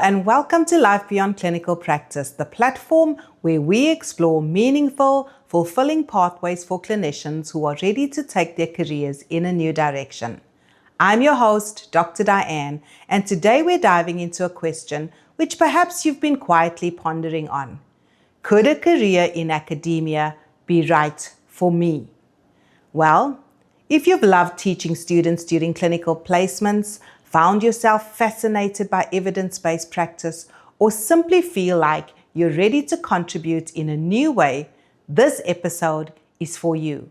and welcome to Life Beyond Clinical Practice, the platform where we explore meaningful, fulfilling pathways for clinicians who are ready to take their careers in a new direction. I'm your host, Dr. Diane, and today we're diving into a question which perhaps you've been quietly pondering on. Could a career in academia be right for me? Well, if you've loved teaching students during clinical placements, found yourself fascinated by evidence-based practice, or simply feel like you're ready to contribute in a new way, this episode is for you.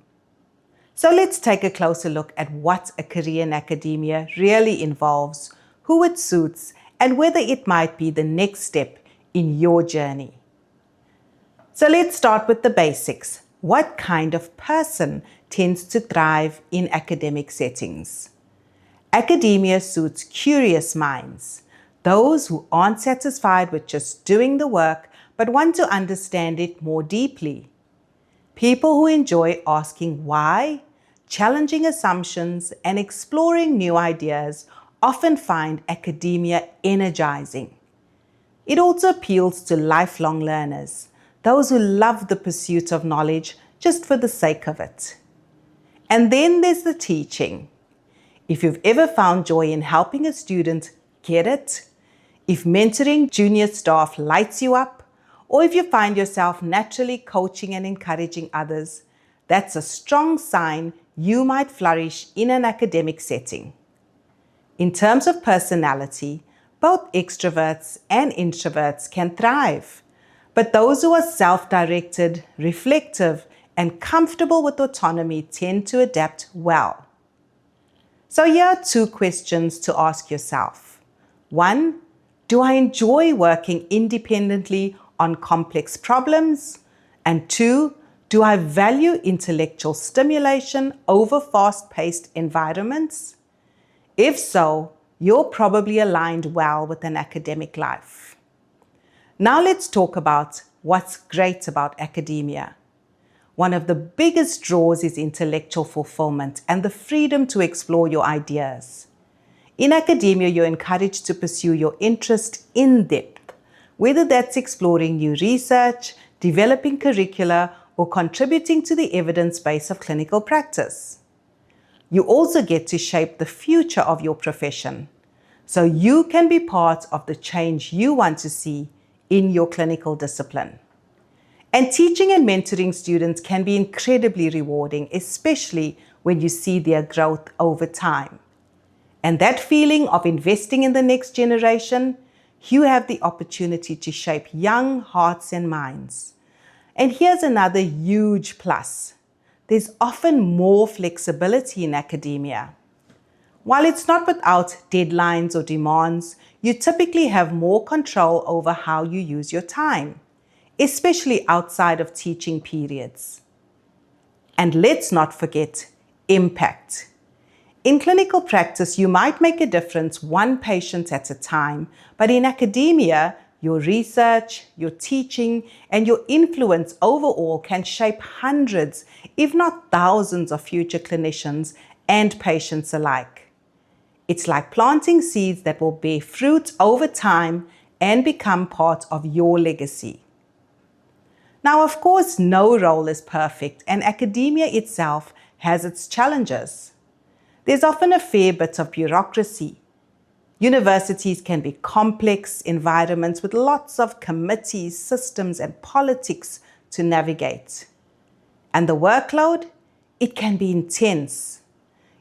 So let's take a closer look at what a career in academia really involves, who it suits, and whether it might be the next step in your journey. So let's start with the basics. What kind of person tends to thrive in academic settings? Academia suits curious minds, those who aren't satisfied with just doing the work but want to understand it more deeply. People who enjoy asking why, challenging assumptions, and exploring new ideas often find academia energizing. It also appeals to lifelong learners, those who love the pursuit of knowledge just for the sake of it. And then there's the teaching. If you've ever found joy in helping a student get it, if mentoring junior staff lights you up, or if you find yourself naturally coaching and encouraging others, that's a strong sign you might flourish in an academic setting. In terms of personality, both extroverts and introverts can thrive, but those who are self-directed, reflective, and comfortable with autonomy tend to adapt well. So here are 2 questions to ask yourself. 1, do I enjoy working independently on complex problems? And 2, do I value intellectual stimulation over fast-paced environments? If so, you're probably aligned well with an academic life. Now let's talk about what's great about academia. One of the biggest draws is intellectual fulfillment and the freedom to explore your ideas. In academia, you're encouraged to pursue your interest in depth, whether that's exploring new research, developing curricula, or contributing to the evidence base of clinical practice. You also get to shape the future of your profession, so you can be part of the change you want to see in your clinical discipline. And teaching and mentoring students can be incredibly rewarding, especially when you see their growth over time. And that feeling of investing in the next generation, you have the opportunity to shape young hearts and minds. And here's another huge plus. There's often more flexibility in academia. While it's not without deadlines or demands, you typically have more control over how you use your time, especially outside of teaching periods. And let's not forget impact. In clinical practice, you might make a difference one patient at a time, but in academia, your research, your teaching, and your influence overall can shape hundreds, if not thousands, of future clinicians and patients alike. It's like planting seeds that will bear fruit over time and become part of your legacy. Now, of course, no role is perfect, and academia itself has its challenges. There's often a fair bit of bureaucracy. Universities can be complex environments with lots of committees, systems, and politics to navigate. And the workload? It can be intense.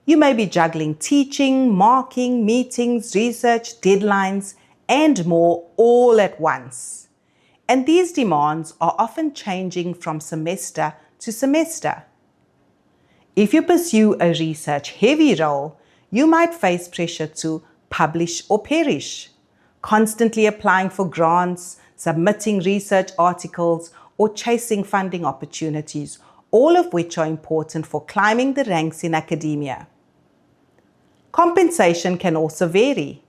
You may be juggling teaching, marking, meetings, research, deadlines, and more all at once. And these demands are often changing from semester to semester. If you pursue a research-heavy role, you might face pressure to publish or perish, constantly applying for grants, submitting research articles, or chasing funding opportunities, all of which are important for climbing the ranks in academia. Compensation can also vary.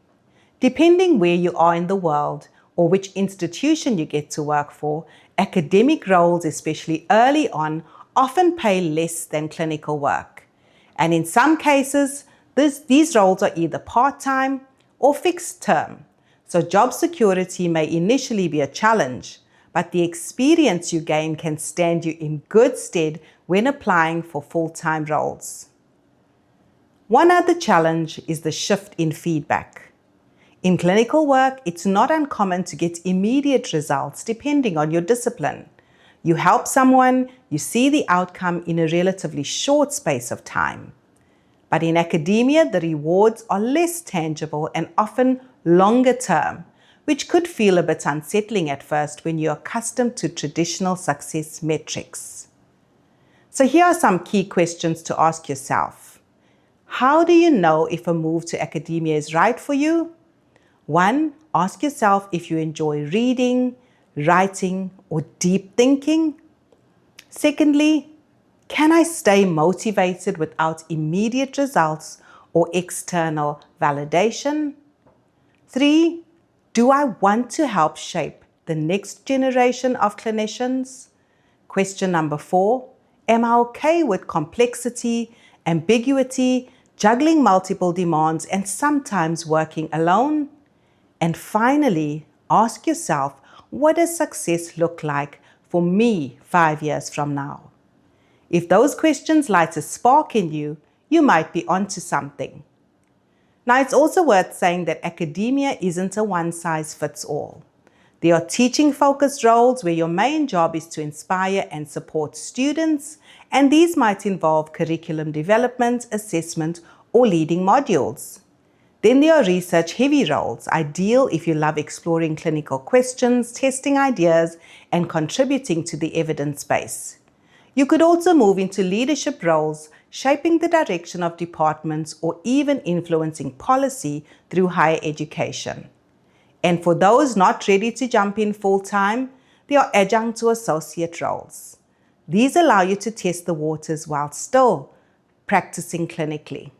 Depending where you are in the world, or which institution you get to work for, academic roles, especially early on, often pay less than clinical work. And in some cases, these roles are either part-time or fixed term. So job security may initially be a challenge, but the experience you gain can stand you in good stead when applying for full-time roles. One other challenge is the shift in feedback. In clinical work, it's not uncommon to get immediate results depending on your discipline. You help someone, you see the outcome in a relatively short space of time. But in academia, the rewards are less tangible and often longer term, which could feel a bit unsettling at first when you're accustomed to traditional success metrics. So here are some key questions to ask yourself. How do you know if a move to academia is right for you? 1. Ask yourself if you enjoy reading, writing, or deep thinking. Secondly, can I stay motivated without immediate results or external validation? 3. Do I want to help shape the next generation of clinicians? Question number 4. Am I okay with complexity, ambiguity, juggling multiple demands, and sometimes working alone? And finally, ask yourself, what does success look like for me 5 years from now? If those questions light a spark in you, you might be onto something. Now, it's also worth saying that academia isn't a one-size-fits-all. There are teaching-focused roles where your main job is to inspire and support students, and these might involve curriculum development, assessment, or leading modules. Then there are research-heavy roles, ideal if you love exploring clinical questions, testing ideas, and contributing to the evidence base. You could also move into leadership roles, shaping the direction of departments or even influencing policy through higher education. And for those not ready to jump in full-time, there are adjunct to associate roles. These allow you to test the waters while still practicing clinically.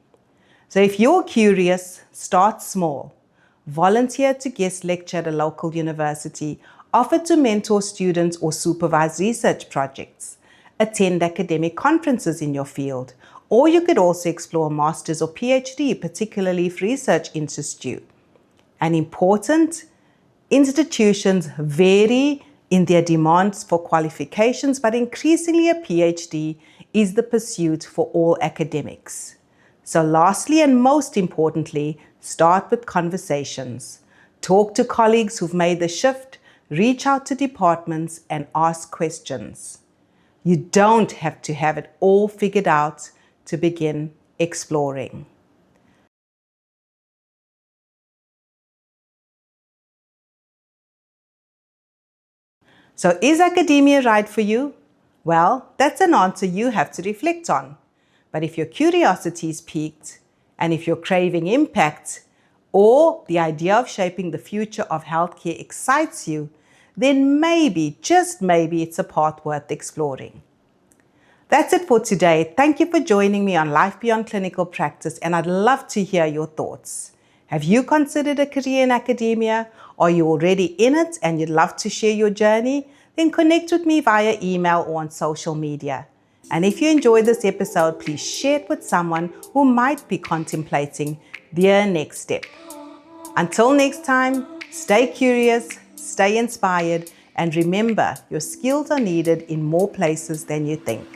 So if you're curious, start small. Volunteer to guest lecture at a local university, offer to mentor students or supervise research projects, attend academic conferences in your field, or you could also explore a master's or PhD, particularly if research interests you. And important, institutions vary in their demands for qualifications, but increasingly a PhD is the pursuit for all academics. So lastly and most importantly, start with conversations. Talk to colleagues who've made the shift, reach out to departments and ask questions. You don't have to have it all figured out to begin exploring. So is academia right for you? Well, that's an answer you have to reflect on. But if your curiosity is piqued, and if you're craving impact, or the idea of shaping the future of healthcare excites you, then maybe, just maybe, it's a path worth exploring. That's it for today. Thank you for joining me on Life Beyond Clinical Practice, and I'd love to hear your thoughts. Have you considered a career in academia? Are you already in it and you'd love to share your journey? Then connect with me via email or on social media. And if you enjoyed this episode, please share it with someone who might be contemplating their next step. Until next time, stay curious, stay inspired, and remember, your skills are needed in more places than you think.